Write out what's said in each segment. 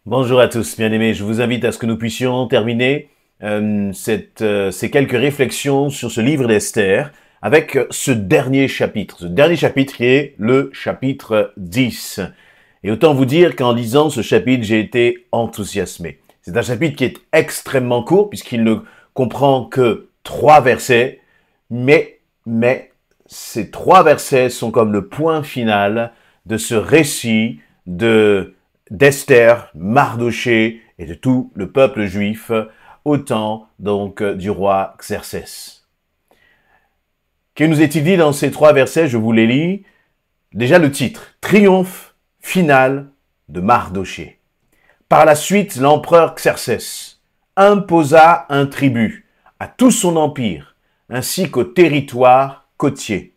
Bonjour à tous, bien-aimés. Je vous invite à ce que nous puissions terminer ces quelques réflexions sur ce livre d'Esther avec ce dernier chapitre. Ce dernier chapitre qui est le chapitre 10. Et autant vous dire qu'en lisant ce chapitre, j'ai été enthousiasmé. C'est un chapitre qui est extrêmement court puisqu'il ne comprend que 3 versets, mais ces 3 versets sont comme le point final de ce récit d'Esther, Mardochée et de tout le peuple juif au temps donc du roi Xerxès. Que nous est-il dit dans ces 3 versets? Je vous les lis. Déjà le titre, triomphe final de Mardochée. Par la suite, l'empereur Xerxès imposa un tribut à tout son empire, ainsi qu'au territoire côtier.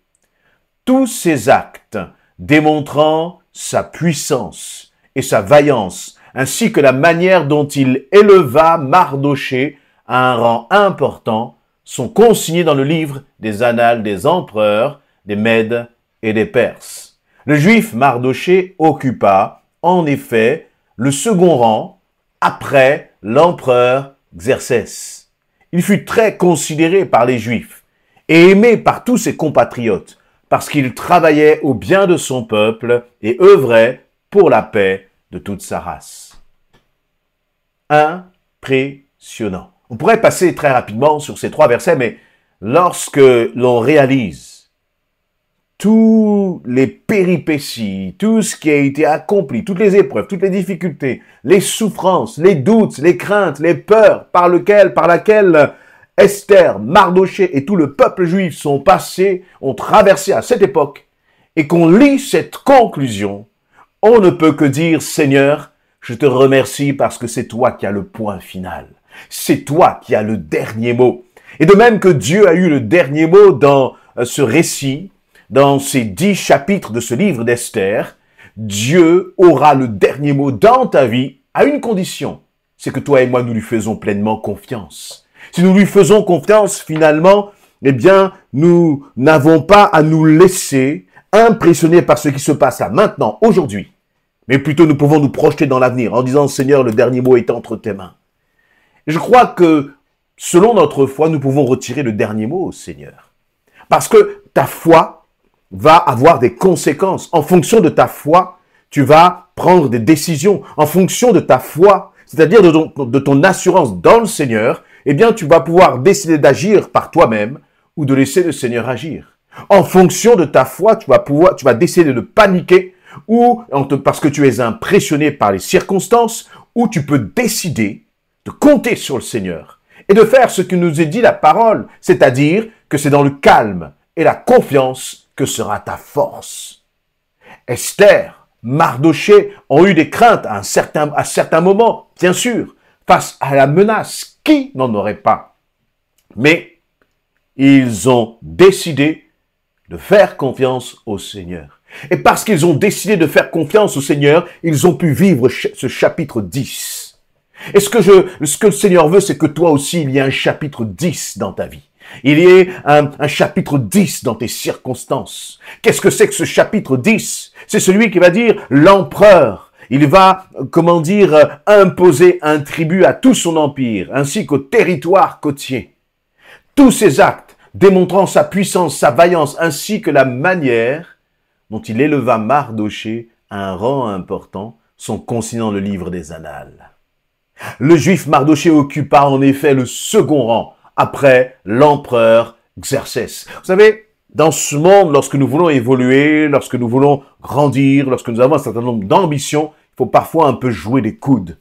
Tous ces actes démontrant sa puissance et sa vaillance, ainsi que la manière dont il éleva Mardochée à un rang important, sont consignés dans le livre des annales des empereurs, des Mèdes et des Perses. Le juif Mardochée occupa, en effet, le second rang après l'empereur Xerxès. Il fut très considéré par les Juifs et aimé par tous ses compatriotes parce qu'il travaillait au bien de son peuple et œuvrait pour la paix de toute sa race. Impressionnant. On pourrait passer très rapidement sur ces 3 versets, mais lorsque l'on réalise tous les péripéties, tout ce qui a été accompli, toutes les épreuves, toutes les difficultés, les souffrances, les doutes, les craintes, les peurs par laquelle Esther, Mardochée et tout le peuple juif sont passés, ont traversé à cette époque, et qu'on lit cette conclusion, on ne peut que dire, Seigneur, je te remercie parce que c'est toi qui as le point final. C'est toi qui as le dernier mot. Et de même que Dieu a eu le dernier mot dans ce récit, dans ces 10 chapitres de ce livre d'Esther, Dieu aura le dernier mot dans ta vie à une condition. C'est que toi et moi, nous lui faisons pleinement confiance. Si nous lui faisons confiance, finalement, eh bien, nous n'avons pas à nous laisser impressionner par ce qui se passe là, maintenant, aujourd'hui. Mais plutôt, nous pouvons nous projeter dans l'avenir en disant, Seigneur, le dernier mot est entre tes mains. Et je crois que, selon notre foi, nous pouvons retirer le dernier mot au Seigneur. Parce que ta foi va avoir des conséquences. En fonction de ta foi, tu vas prendre des décisions. En fonction de ta foi, c'est-à-dire de ton assurance dans le Seigneur, eh bien, tu vas pouvoir décider d'agir par toi-même ou de laisser le Seigneur agir. En fonction de ta foi, tu vas décider de paniquer ou parce que tu es impressionné par les circonstances, ou tu peux décider de compter sur le Seigneur et de faire ce que nous est dit la parole, c'est-à-dire que c'est dans le calme et la confiance que sera ta force. Esther, Mardochée ont eu des craintes à certains moments, bien sûr, face à la menace. Qui n'en aurait pas? Mais ils ont décidé de faire confiance au Seigneur. Et parce qu'ils ont décidé de faire confiance au Seigneur, ils ont pu vivre ce chapitre 10. Et ce que le Seigneur veut, c'est que toi aussi, il y ait un chapitre 10 dans ta vie. Il y ait un chapitre 10 dans tes circonstances. Qu'est-ce que c'est que ce chapitre 10? C'est celui qui va dire l'empereur. Il va, imposer un tribut à tout son empire, ainsi qu'au territoire côtier. Tous ces actes démontrant sa puissance, sa vaillance, ainsi que la manière dont il éleva Mardochée à un rang important, sont consignés dans le livre des annales. Le juif Mardochée occupa en effet le second rang après l'empereur Xerxès. Vous savez, dans ce monde, lorsque nous voulons évoluer, lorsque nous voulons grandir, lorsque nous avons un certain nombre d'ambitions, il faut parfois un peu jouer des coudes.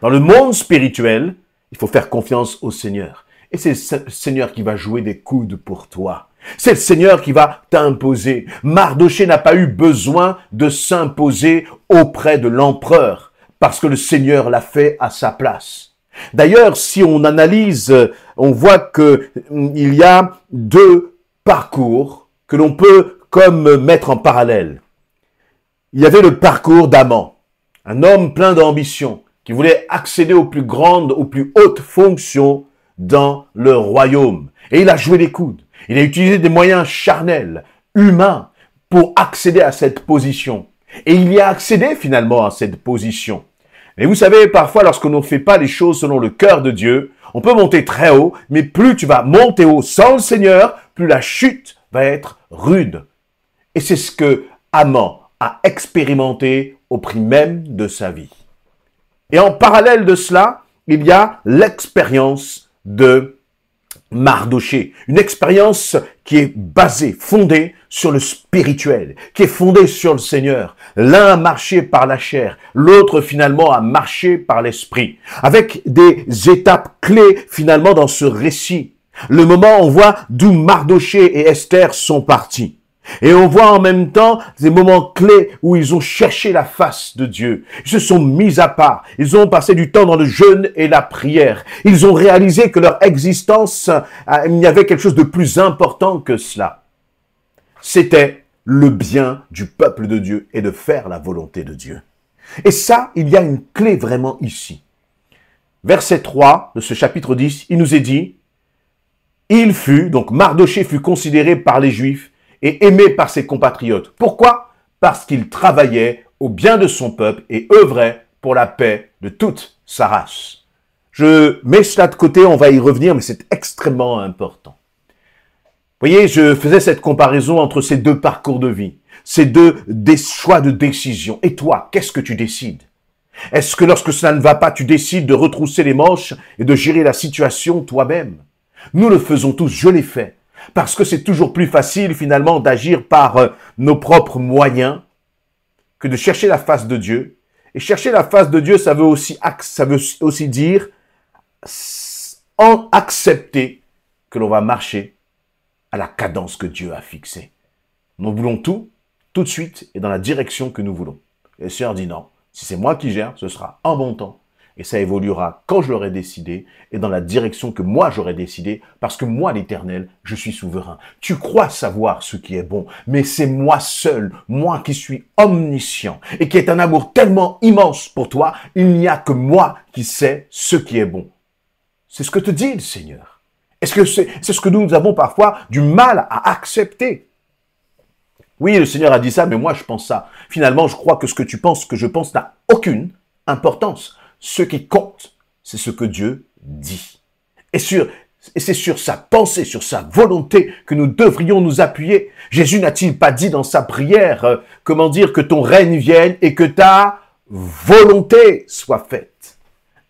Dans le monde spirituel, il faut faire confiance au Seigneur. Et c'est le Seigneur qui va jouer des coudes pour toi. C'est le Seigneur qui va t'imposer. Mardochée n'a pas eu besoin de s'imposer auprès de l'empereur, parce que le Seigneur l'a fait à sa place. D'ailleurs, si on analyse, on voit que il y a 2 parcours que l'on peut comme mettre en parallèle. Il y avait le parcours d'Aman, un homme plein d'ambition, qui voulait accéder aux plus grandes, aux plus hautes fonctions dans le royaume. Et il a joué les coudes. Il a utilisé des moyens charnels, humains, pour accéder à cette position. Et il y a accédé finalement à cette position. Et vous savez, parfois, lorsqu'on ne fait pas les choses selon le cœur de Dieu, on peut monter très haut, mais plus tu vas monter haut sans le Seigneur, plus la chute va être rude. Et c'est ce que Haman a expérimenté au prix même de sa vie. Et en parallèle de cela, il y a l'expérience de Mardoché, une expérience qui est basée, fondée sur le spirituel, qui est fondée sur le Seigneur. L'un a marché par la chair, l'autre finalement a marché par l'esprit, avec des étapes clés finalement dans ce récit. Le moment où on voit d'où Mardoché et Esther sont partis. Et on voit en même temps des moments clés où ils ont cherché la face de Dieu. Ils se sont mis à part. Ils ont passé du temps dans le jeûne et la prière. Ils ont réalisé que leur existence, il y avait quelque chose de plus important que cela. C'était le bien du peuple de Dieu et de faire la volonté de Dieu. Et ça, il y a une clé vraiment ici. Verset 3 de ce chapitre 10, il nous est dit, donc Mardoché fut considéré par les Juifs et aimé par ses compatriotes. Pourquoi? Parce qu'il travaillait au bien de son peuple et œuvrait pour la paix de toute sa race. Je mets cela de côté, on va y revenir, mais c'est extrêmement important. Vous voyez, je faisais cette comparaison entre ces deux parcours de vie, ces des choix de décision. Et toi, qu'est-ce que tu décides? Est-ce que lorsque cela ne va pas, tu décides de retrousser les manches et de gérer la situation toi-même? Nous le faisons tous, je l'ai fait. Parce que c'est toujours plus facile finalement d'agir par nos propres moyens que de chercher la face de Dieu. Et chercher la face de Dieu, ça veut aussi dire accepter que l'on va marcher à la cadence que Dieu a fixée. Nous voulons tout de suite et dans la direction que nous voulons. Et le Seigneur dit non, si c'est moi qui gère, ce sera en bon temps. Et ça évoluera quand je l'aurai décidé et dans la direction que moi j'aurai décidé, parce que moi, l'Éternel, je suis souverain. Tu crois savoir ce qui est bon, mais c'est moi seul, moi qui suis omniscient et qui est un amour tellement immense pour toi, il n'y a que moi qui sais ce qui est bon. C'est ce que te dit le Seigneur. Est-ce que c'est ce que nous avons parfois du mal à accepter? Oui, le Seigneur a dit ça, mais moi je pense ça. Finalement, je crois que ce que tu penses, ce que je pense n'a aucune importance. Ce qui compte, c'est ce que Dieu dit. Et c'est sur sa pensée, sur sa volonté que nous devrions nous appuyer. Jésus n'a-t-il pas dit dans sa prière, que ton règne vienne et que ta volonté soit faite?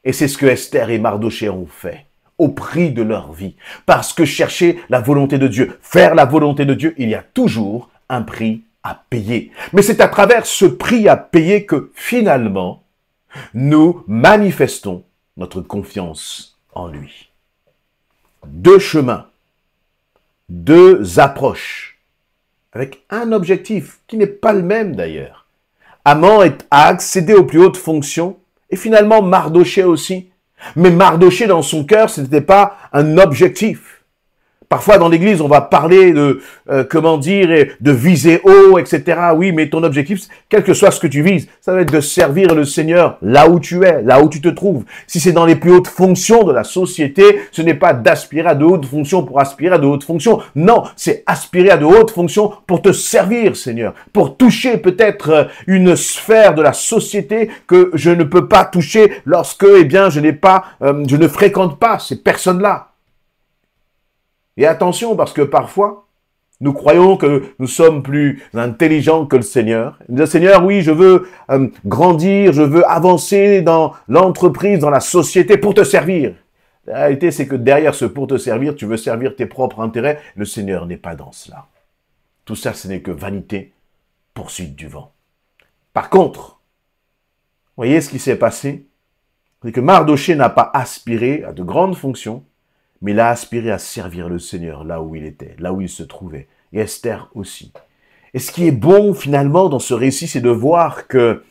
Et c'est ce que Esther et Mardoché ont fait, au prix de leur vie. Parce que chercher la volonté de Dieu, faire la volonté de Dieu, il y a toujours un prix à payer. Mais c'est à travers ce prix à payer que finalement, nous manifestons notre confiance en lui. Deux chemins, deux approches, avec un objectif qui n'est pas le même d'ailleurs. Haman a accédé aux plus hautes fonctions, et finalement Mardoché aussi. Mais Mardoché, dans son cœur, ce n'était pas un objectif. Parfois, dans l'église, on va parler de, de viser haut, etc. Oui, mais ton objectif, quel que soit ce que tu vises, ça va être de servir le Seigneur là où tu es, là où tu te trouves. Si c'est dans les plus hautes fonctions de la société, ce n'est pas d'aspirer à de hautes fonctions pour aspirer à de hautes fonctions. Non, c'est aspirer à de hautes fonctions pour te servir, Seigneur. Pour toucher peut-être une sphère de la société que je ne peux pas toucher lorsque, je ne fréquente pas ces personnes-là. Et attention, parce que parfois, nous croyons que nous sommes plus intelligents que le Seigneur. Nous disons, Seigneur, oui, je veux grandir, je veux avancer dans l'entreprise, dans la société pour te servir. La réalité, c'est que derrière ce pour te servir, tu veux servir tes propres intérêts. Le Seigneur n'est pas dans cela. Tout ça, ce n'est que vanité, poursuite du vent. Par contre, voyez ce qui s'est passé? C'est que Mardoché n'a pas aspiré à de grandes fonctions, mais il a aspiré à servir le Seigneur là où il était, là où il se trouvait. Et Esther aussi. Et ce qui est bon finalement dans ce récit, c'est de voir que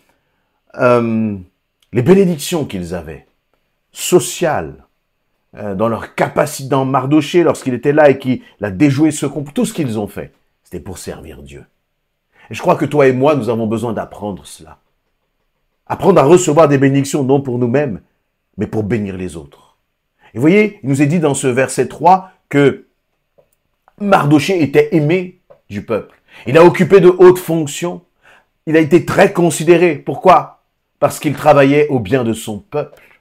les bénédictions qu'ils avaient, sociales, dans leur capacité, dans Mardoché, lorsqu'il était là et qu'il a déjoué ce complot, tout ce qu'ils ont fait, c'était pour servir Dieu. Et je crois que toi et moi, nous avons besoin d'apprendre cela. Apprendre à recevoir des bénédictions, non pour nous-mêmes, mais pour bénir les autres. Et vous voyez, il nous est dit dans ce verset 3 que Mardoché était aimé du peuple. Il a occupé de hautes fonctions. Il a été très considéré. Pourquoi? parce qu'il travaillait au bien de son peuple.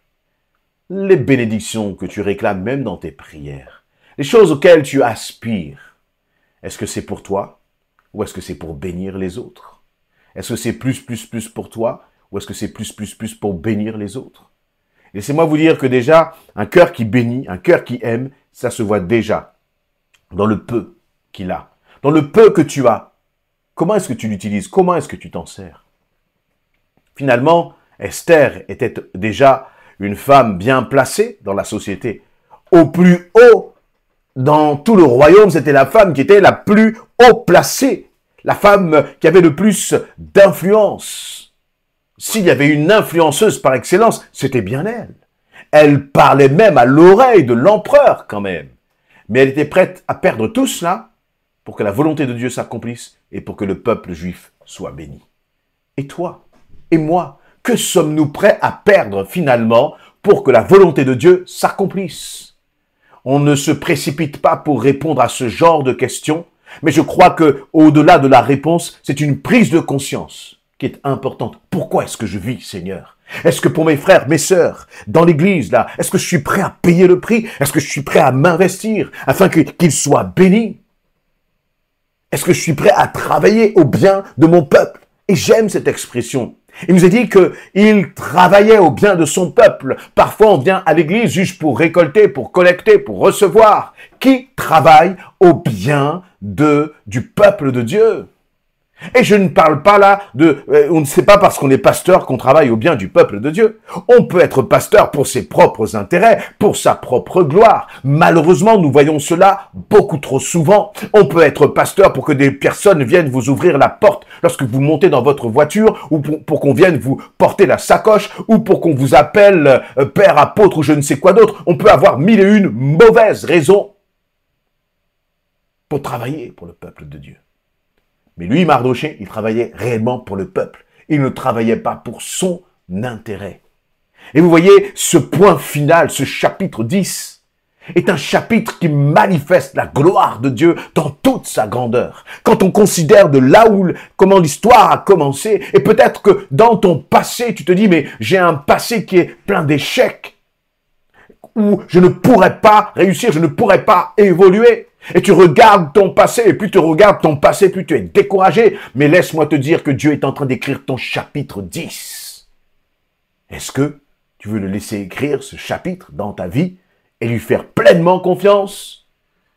Les bénédictions que tu réclames même dans tes prières, les choses auxquelles tu aspires, est-ce que c'est pour toi ou est-ce que c'est pour bénir les autres? Est-ce que c'est plus pour toi ou est-ce que c'est plus pour bénir les autres? Laissez-moi vous dire que déjà, un cœur qui bénit, un cœur qui aime, ça se voit déjà dans le peu qu'il a, dans le peu que tu as. Comment est-ce que tu l'utilises? Comment est-ce que tu t'en sers? Finalement, Esther était déjà une femme bien placée dans la société. Au plus haut, dans tout le royaume, c'était la femme qui était la plus haut placée, la femme qui avait le plus d'influence. S'il y avait une influenceuse par excellence, c'était bien elle. Elle parlait même à l'oreille de l'empereur quand même. Mais elle était prête à perdre tout cela pour que la volonté de Dieu s'accomplisse et pour que le peuple juif soit béni. Et toi et moi, que sommes-nous prêts à perdre finalement pour que la volonté de Dieu s'accomplisse? On ne se précipite pas pour répondre à ce genre de questions, mais je crois que au-delà de la réponse, c'est une prise de conscience qui est importante. Pourquoi est-ce que je vis, Seigneur? Est-ce que pour mes frères, mes sœurs, dans l'église, là, est-ce que je suis prêt à payer le prix? Est-ce que je suis prêt à m'investir afin qu'ils soient bénis? Est-ce que je suis prêt à travailler au bien de mon peuple? Et j'aime cette expression. Il nous a dit qu'il travaillait au bien de son peuple. Parfois, on vient à l'église juste pour récolter, pour collecter, pour recevoir. Qui travaille au bien du peuple de Dieu? Et je ne parle pas là on ne sait pas parce qu'on est pasteur qu'on travaille au bien du peuple de Dieu. On peut être pasteur pour ses propres intérêts, pour sa propre gloire. Malheureusement, nous voyons cela beaucoup trop souvent. On peut être pasteur pour que des personnes viennent vous ouvrir la porte lorsque vous montez dans votre voiture, ou pour qu'on vienne vous porter la sacoche, ou pour qu'on vous appelle père, apôtre ou je ne sais quoi d'autre. On peut avoir mille et une mauvaises raisons pour travailler pour le peuple de Dieu. Mais lui, Mardochée, il travaillait réellement pour le peuple. Il ne travaillait pas pour son intérêt. Et vous voyez, ce point final, ce chapitre 10, est un chapitre qui manifeste la gloire de Dieu dans toute sa grandeur. Quand on considère de là comment l'histoire a commencé, et peut-être que dans ton passé, tu te dis, mais j'ai un passé qui est plein d'échecs, où je ne pourrais pas réussir, je ne pourrais pas évoluer. Et tu regardes ton passé, et plus tu regardes ton passé, plus tu es découragé. Mais laisse-moi te dire que Dieu est en train d'écrire ton chapitre 10. Est-ce que tu veux le laisser écrire, ce chapitre, dans ta vie, et lui faire pleinement confiance?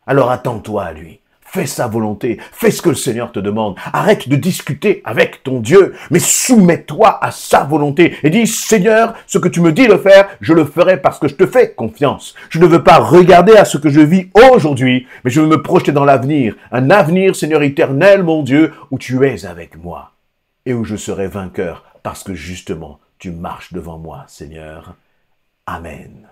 Alors attends-toi à lui. Fais sa volonté, fais ce que le Seigneur te demande. Arrête de discuter avec ton Dieu, mais soumets-toi à sa volonté et dis, Seigneur, ce que tu me dis de faire, je le ferai parce que je te fais confiance. Je ne veux pas regarder à ce que je vis aujourd'hui, mais je veux me projeter dans l'avenir. Un avenir, Seigneur éternel, mon Dieu, où tu es avec moi et où je serai vainqueur parce que justement, tu marches devant moi, Seigneur. Amen.